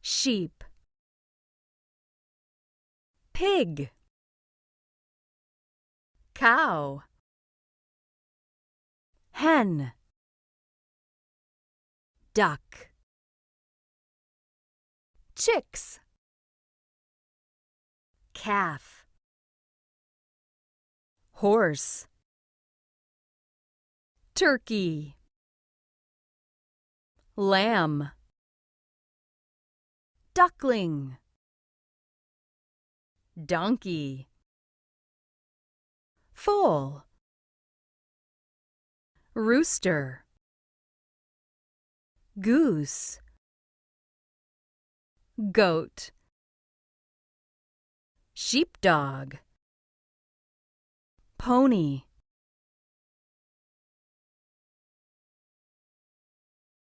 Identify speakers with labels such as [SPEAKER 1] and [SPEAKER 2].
[SPEAKER 1] sheep, pig, cow, hen, duck, chicks, calf, horse, turkey, lamb, duckling, donkey, foal, rooster, goose, goat, sheepdog, pony,